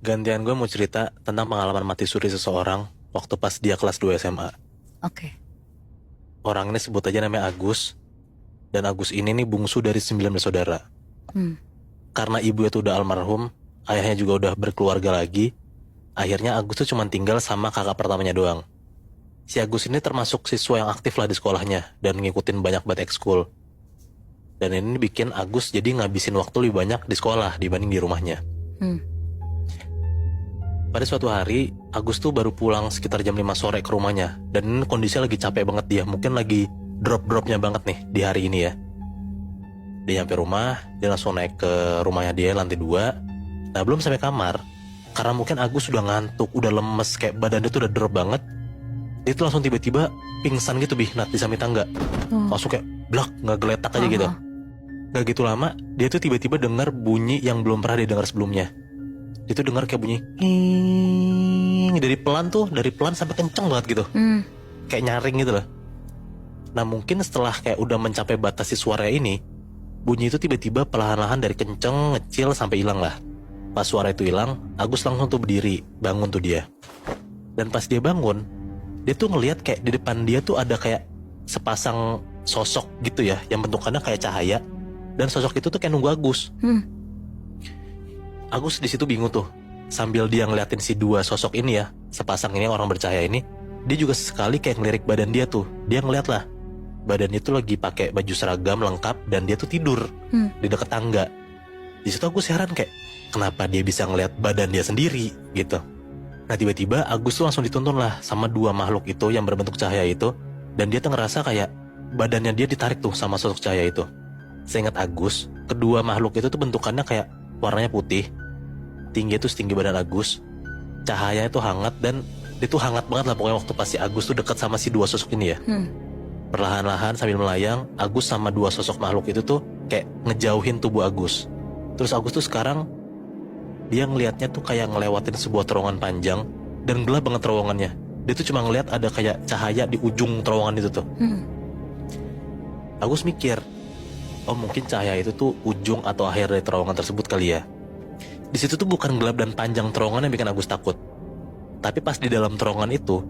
Gantian gue mau cerita tentang pengalaman mati suri seseorang waktu pas dia kelas 2 SMA. Oke. Orang ini sebut aja namanya Agus. Dan Agus ini nih bungsu dari 9 bersaudara. Karena ibunya tuh udah almarhum, ayahnya juga udah berkeluarga lagi. Akhirnya Agus tuh cuma tinggal sama kakak pertamanya doang. Si Agus ini termasuk siswa yang aktif lah di sekolahnya dan ngikutin banyak banget ekskul. Dan ini bikin Agus jadi ngabisin waktu lebih banyak di sekolah dibanding di rumahnya. Pada suatu hari, Agus tuh baru pulang sekitar jam 5 sore ke rumahnya. Dan ini kondisinya lagi capek banget dia. Mungkin lagi drop-dropnya banget nih di hari ini ya. Dia nyampe rumah, dia langsung naik ke rumahnya dia lantai 2. Nah belum sampai kamar, karena mungkin Agus udah ngantuk, udah lemes, kayak badan dia tuh udah drop banget. Dia tuh langsung tiba-tiba pingsan gitu Nat di samping tangga. Langsung kayak blak, ngegeletak aja gitu. Gak gitu lama, dia tuh tiba-tiba dengar bunyi yang belum pernah dia dengar sebelumnya. Dia tuh dengar kayak bunyi dari pelan sampai kenceng banget gitu. Kayak nyaring gitu loh. Nah mungkin setelah kayak udah mencapai batas si suara ini, bunyi itu tiba-tiba perlahan-lahan dari kenceng, ngecil sampai hilang lah. Pas suara itu hilang, Agus langsung tuh berdiri, bangun tuh dia. Dan pas dia bangun, dia tuh ngelihat kayak di depan dia tuh ada kayak sepasang sosok gitu ya, yang bentukannya kayak cahaya. Dan sosok itu tuh kayak nunggu Agus. Agus di situ bingung tuh. Sambil dia ngeliatin si dua sosok ini ya, sepasang ini orang bercahaya ini, dia juga sekali kayak ngelirik badan dia tuh. Dia ngeliat lah, badannya tuh lagi pakai baju seragam lengkap dan dia tuh tidur di dekat tangga. Di situ Agus heran kayak, kenapa dia bisa ngeliat badan dia sendiri gitu. Nah tiba-tiba Agus tuh langsung dituntun lah sama dua makhluk itu yang berbentuk cahaya itu. Dan dia tuh ngerasa kayak badannya dia ditarik tuh sama sosok cahaya itu. Seingat Agus, kedua makhluk itu tuh bentukannya kayak warnanya putih. Tinggi itu setinggi badan Agus. Cahayanya tuh hangat dan itu hangat banget lah pokoknya waktu pas si Agus tuh dekat sama si dua sosok ini ya. Perlahan-lahan sambil melayang, Agus sama dua sosok makhluk itu tuh kayak ngejauhin tubuh Agus. Terus Agus tuh sekarang dia ngelihatnya tuh kayak ngelewatin sebuah terowongan panjang dan gelap banget terowongannya. Dia tuh cuma ngelihat ada kayak cahaya di ujung terowongan itu tuh. Agus mikir, oh mungkin cahaya itu tuh ujung atau akhir dari terowongan tersebut kali ya. Di situ tuh bukan gelap dan panjang terowongan yang bikin Agus takut. Tapi pas di dalam terowongan itu,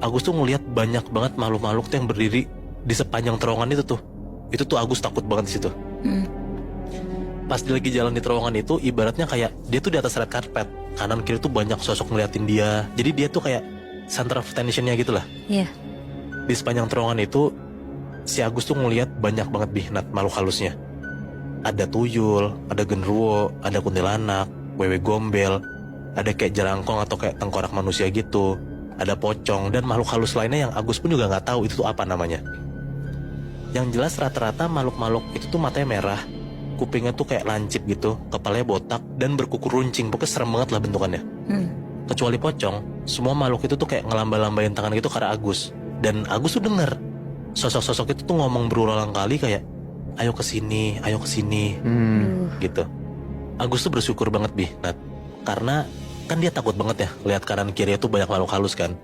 Agus tuh ngelihat banyak banget makhluk-makhluk tuh yang berdiri di sepanjang terowongan itu tuh. Itu tuh Agus takut banget di situ. Pas dia lagi jalan di terowongan itu, ibaratnya kayak dia tuh di atas red carpet. Kanan kiri tuh banyak sosok ngeliatin dia. Jadi dia tuh kayak center of attention-nya gitu lah. Iya. Di sepanjang terowongan itu, si Agus tuh ngelihat banyak banget Nat makhluk halusnya. Ada tuyul, ada genderuwo, ada kuntilanak, wewe gombel, ada kayak jerangkong atau kayak tengkorak manusia gitu, ada pocong dan makhluk halus lainnya yang Agus pun juga nggak tahu itu tuh apa namanya. Yang jelas rata-rata makhluk-makhluk itu tuh matanya merah, kupingnya tuh kayak lancip gitu, kepalanya botak dan berkuku runcing, pokoknya serem banget lah bentukannya. Kecuali pocong, semua makhluk itu tuh kayak ngelambah-lambahin tangan gitu ke arah Agus. Dan Agus tuh denger sosok-sosok itu tuh ngomong berulang kali kayak, ayo kesini gitu. Agus tuh bersyukur banget Nat, karena kan dia takut banget ya lihat kanan kiri itu banyak makhluk halus kan.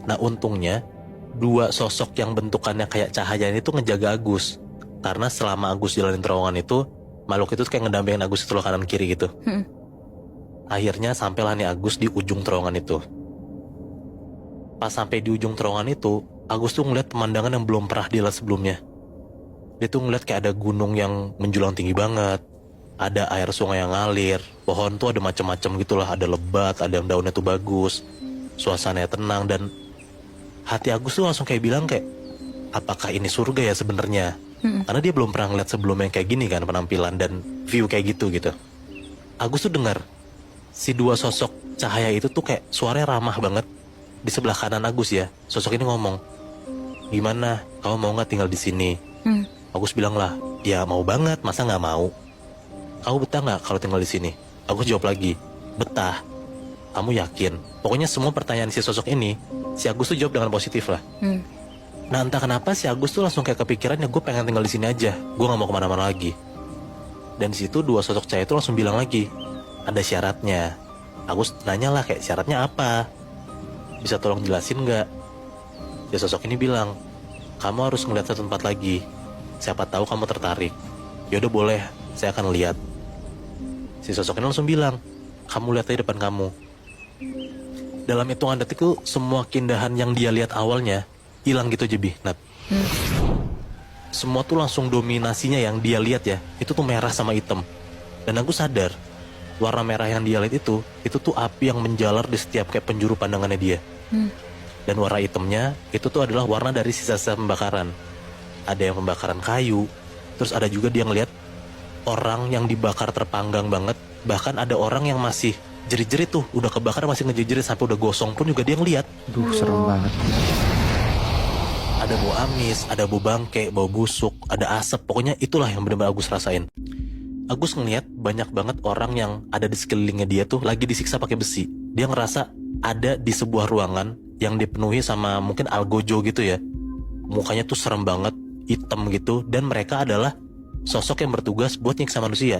Nah untungnya dua sosok yang bentukannya kayak cahaya ini tuh ngejaga Agus, karena selama Agus jalanin terowongan itu makhluk itu tuh kayak ngedampingin Agus itu loh kanan kiri gitu. Akhirnya sampailah nih Agus di ujung terowongan itu. Pas sampai di ujung terowongan itu, Agus tuh ngeliat pemandangan yang belum pernah dilihat sebelumnya. Dia tuh ngeliat kayak ada gunung yang menjulang tinggi banget, ada air sungai yang ngalir, pohon tuh ada macam-macam gitulah, ada lebat, ada yang daunnya tuh bagus, suasananya tenang. Dan hati Agus tuh langsung kayak bilang kayak, apakah ini surga ya sebenarnya? Karena dia belum pernah ngeliat sebelumnya kayak gini kan penampilan dan view kayak gitu. Agus tuh dengar si dua sosok cahaya itu tuh kayak suaranya ramah banget. Di sebelah kanan Agus ya, sosok ini ngomong, gimana, kamu mau nggak tinggal di sini? Agus bilang lah, ya mau banget, masa nggak mau? Kamu betah nggak kalau tinggal di sini? Agus jawab lagi, betah. Kamu yakin? Pokoknya semua pertanyaan si sosok ini, si Agus tuh jawab dengan positif lah. Nah entah kenapa si Agus tuh langsung kayak kepikiran, ya gue pengen tinggal di sini aja, gue nggak mau kemana-mana lagi. Dan di situ dua sosok cahaya itu langsung bilang lagi, ada syaratnya. Agus nanya lah kayak syaratnya apa? Bisa tolong jelasin nggak? Ya sosok ini bilang, kamu harus ngeliat satu tempat lagi. Siapa tahu kamu tertarik. Yaudah boleh, saya akan lihat. Si sosok ini langsung bilang, kamu lihat aja depan kamu. Dalam hitungan detik itu semua keindahan yang dia lihat awalnya hilang gitu aja Nat. Semua tuh langsung dominasinya yang dia lihat ya, itu tuh merah sama hitam. Dan aku sadar, warna merah yang dia lihat itu tuh api yang menjalar di setiap kayak penjuru pandangannya dia. Dan warna hitamnya itu tuh adalah warna dari sisa-sisa pembakaran. Ada yang pembakaran kayu, terus ada juga dia ngeliat orang yang dibakar terpanggang banget. Bahkan ada orang yang masih jerit-jerit tuh, udah kebakar masih ngejerit-jerit sampai udah gosong pun juga dia ngeliat. Duh, serem banget. Ada bau amis, ada bau bangke, bau busuk, ada asap. Pokoknya itulah yang benar-benar Agus rasain. Agus ngeliat banyak banget orang yang ada di sekelilingnya dia tuh lagi disiksa pakai besi. Dia ngerasa ada di sebuah ruangan yang dipenuhi sama mungkin algojo gitu ya. Mukanya tuh serem banget, hitam gitu. Dan mereka adalah sosok yang bertugas buat nyiksa manusia.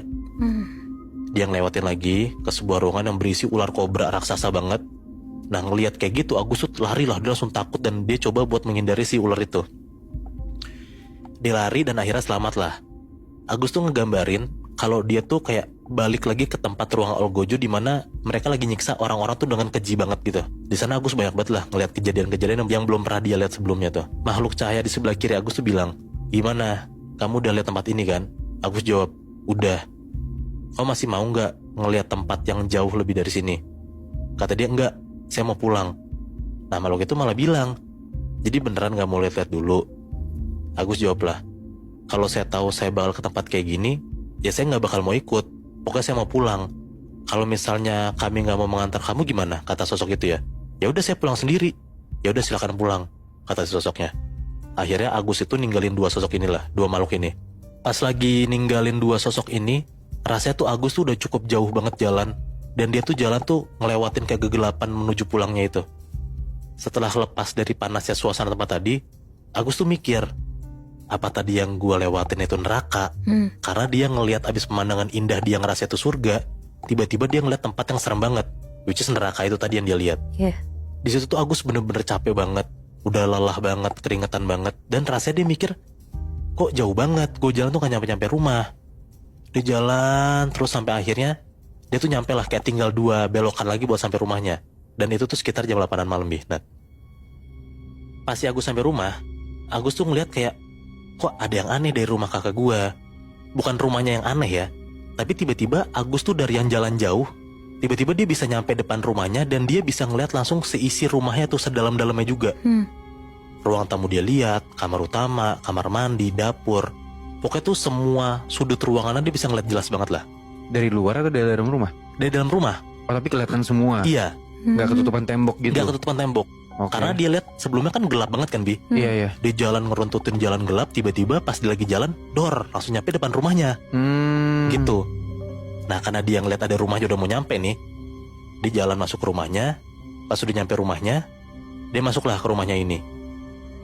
Dia ngelewatin lagi ke sebuah ruangan yang berisi ular kobra raksasa banget. Nah ngelihat kayak gitu Agus tuh lari lah, dia langsung takut dan dia coba buat menghindari si ular itu. Dia lari dan akhirnya selamat lah. Agus tuh ngegambarin kalau dia tuh kayak balik lagi ke tempat ruang algojo di mana mereka lagi nyiksa orang-orang tuh dengan keji banget gitu. Di sana Agus banyak banget lah ngelihat kejadian-kejadian yang belum pernah dia lihat sebelumnya tuh. Makhluk cahaya di sebelah kiri Agus tuh bilang, gimana? Kamu udah lihat tempat ini kan? Agus jawab, udah. Kau masih mau nggak ngelihat tempat yang jauh lebih dari sini? Kata dia, enggak, saya mau pulang. Nah makhluk itu malah bilang, jadi beneran gak mau lihat-lihat dulu? Agus jawab lah, kalau saya tahu saya bakal ke tempat kayak gini, ya saya gak bakal mau ikut. Pokoknya saya mau pulang. Kalau misalnya kami gak mau mengantar kamu gimana? Kata sosok itu ya. Ya udah saya pulang sendiri. Ya udah silakan pulang, kata si sosoknya. Akhirnya Agus itu ninggalin dua sosok inilah, dua makhluk ini. Pas lagi ninggalin dua sosok ini, rasanya tuh Agus tuh udah cukup jauh banget jalan. Dan dia tuh jalan tuh ngelewatin kayak kegelapan menuju pulangnya itu. Setelah lepas dari panasnya suasana tempat tadi, Agus tuh mikir, apa tadi yang gue lewatin itu neraka? Karena dia ngelihat abis pemandangan indah dia ngerasa itu surga, tiba-tiba dia ngeliat tempat yang serem banget, which is neraka itu tadi yang dia lihat. Di situ tuh Agus bener-bener capek banget, udah lelah banget, keringetan banget, dan rasanya dia mikir, kok jauh banget, gue jalan tuh gak nyampe-nyampe rumah. Dia jalan terus sampai akhirnya dia tuh nyampe lah kayak tinggal 2 belokan lagi buat sampai rumahnya. Dan itu tuh sekitar jam 8-an malam Nah, pas si Agus sampai rumah, Agus tuh ngeliat kayak, kok ada yang aneh dari rumah kakak gua. Bukan rumahnya yang aneh ya, tapi tiba-tiba Agus tuh dari yang jalan jauh, tiba-tiba dia bisa nyampe depan rumahnya dan dia bisa ngeliat langsung seisi rumahnya tuh sedalam-dalamnya juga. Ruang tamu dia lihat, kamar utama, kamar mandi, dapur. Pokoknya tuh semua sudut ruangannya dia bisa ngeliat jelas banget lah. Dari luar atau dari dalam rumah? Dari dalam rumah. Oh tapi kelihatan semua? Iya. Gak ketutupan tembok gitu? Gak ketutupan tembok. Karena dia lihat sebelumnya kan gelap banget kan Bi. Iya. Dia jalan ngeruntutin jalan gelap, tiba-tiba pas dia lagi jalan, dor, langsung nyampe depan rumahnya. Gitu. Nah karena dia ngeliat ada rumahnya udah mau nyampe nih, dia jalan masuk ke rumahnya. Pas udah nyampe rumahnya, dia masuklah ke rumahnya ini.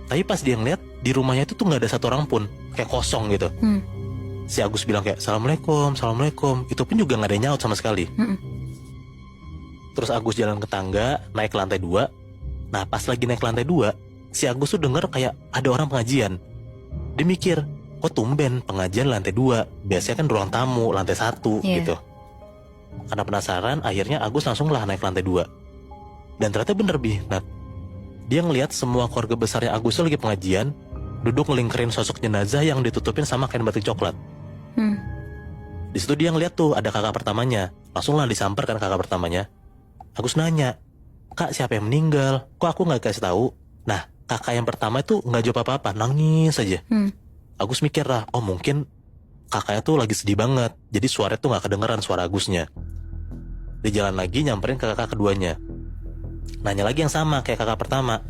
Tapi pas dia ngeliat di rumahnya itu tuh gak ada satu orang pun, kayak kosong gitu. Si Agus bilang kayak, Assalamualaikum, Assalamualaikum. Itu pun juga gak ada yang nyaut sama sekali. Terus Agus jalan ke tangga, naik ke lantai 2. Nah pas lagi naik ke lantai 2, si Agus tuh denger kayak ada orang pengajian. Dia mikir, kok tumben pengajian lantai 2? Biasanya kan ruang tamu, lantai 1 gitu. Karena penasaran, akhirnya Agus langsung lah naik ke lantai 2. Dan ternyata bener Nat. Dia ngelihat semua keluarga besarnya Agus tuh lagi pengajian, duduk ngelingkerin sosok jenazah yang ditutupin sama kain batik coklat. Di situ dia ngeliat tuh ada kakak pertamanya. Langsung lah disamper kan kakak pertamanya. Agus nanya, Kak siapa yang meninggal? Kok aku gak kasih tahu? Nah kakak yang pertama itu gak jawab apa-apa, nangis aja. Agus mikir lah, oh mungkin kakaknya tuh lagi sedih banget, jadi suaranya tuh gak kedengeran suara Agusnya. Dia jalan lagi nyamperin ke kakak keduanya. Nanya lagi yang sama kayak kakak pertama,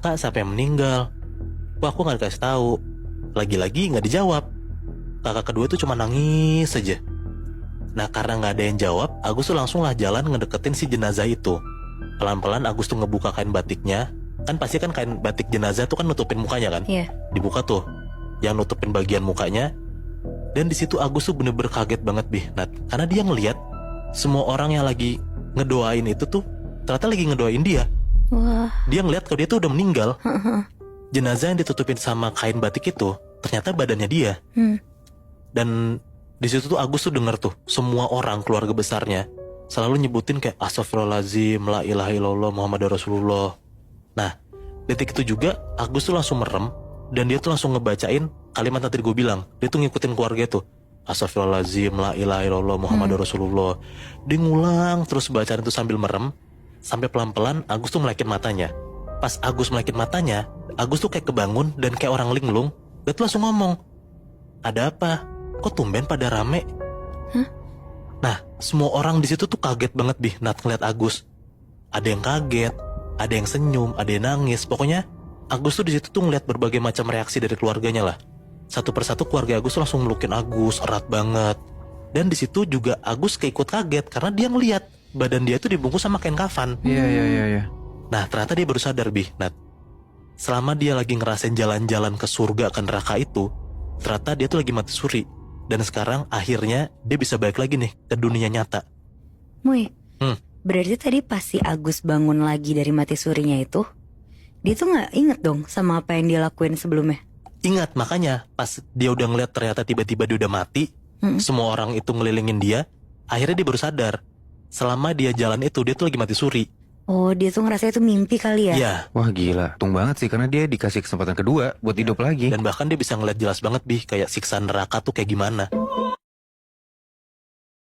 Kak siapa yang meninggal? Kok aku gak dikasih tahu? Lagi-lagi gak dijawab. Kakak kedua tuh cuma nangis saja. Nah karena gak ada yang jawab, Agus tuh langsung lah jalan ngedeketin si jenazah itu. Pelan-pelan Agus tuh ngebuka kain batiknya. Kan pasti kan kain batik jenazah tuh kan nutupin mukanya kan. Dibuka tuh yang nutupin bagian mukanya. Dan di situ Agus tuh bener-bener kaget banget Nat. Karena dia ngelihat semua orang yang lagi ngedoain itu tuh ternyata lagi ngedoain dia. Dia ngelihat kalau dia tuh udah meninggal. Jenazah yang ditutupin sama kain batik itu ternyata badannya dia. Dan Di situ tuh Agus tuh denger tuh semua orang keluarga besarnya selalu nyebutin kayak astagfirullahaladzim, la ilaha illallah, Muhammad Rasulullah. Nah, detik itu juga Agus tuh langsung merem dan dia tuh langsung ngebacain kalimat yang tadi gue bilang. Dia tuh ngikutin keluarga tuh. Astagfirullahaladzim, la ilaha illallah, Muhammad Rasulullah. Dia ngulang terus bacaan itu sambil merem. Sampai pelan-pelan Agus tuh melekin matanya. Pas Agus melekin matanya, Agus tuh kayak kebangun dan kayak orang linglung. Dia tuh langsung ngomong, ada apa? Kok tumben pada rame? Nah, semua orang di situ tuh kaget banget Nat ngeliat Agus. Ada yang kaget, ada yang senyum, ada yang nangis. Pokoknya Agus tuh di situ tuh ngeliat berbagai macam reaksi dari keluarganya lah. Satu persatu keluarga Agus tuh langsung melukin Agus erat banget. Dan di situ juga Agus kayak ikut kaget karena dia ngeliat badan dia tuh dibungkus sama kain kafan. Iya. Nah, ternyata dia baru sadar Nat. Selama dia lagi ngerasain jalan-jalan ke surga ke neraka itu, ternyata dia tuh lagi mati suri. Dan sekarang akhirnya dia bisa balik lagi nih ke dunia nyata. Muy, berarti tadi pas si Agus bangun lagi dari mati surinya itu, dia tuh gak inget dong sama apa yang dia lakuin sebelumnya? Ingat, makanya pas dia udah ngeliat ternyata tiba-tiba dia udah mati, semua orang itu ngelilingin dia, akhirnya dia baru sadar. Selama dia jalan itu, dia tuh lagi mati suri. Oh, dia tuh ngerasa itu mimpi kali ya? Iya. Wah gila, untung banget sih karena dia dikasih kesempatan kedua buat hidup lagi. Dan bahkan dia bisa ngeliat jelas banget kayak siksa neraka tuh kayak gimana.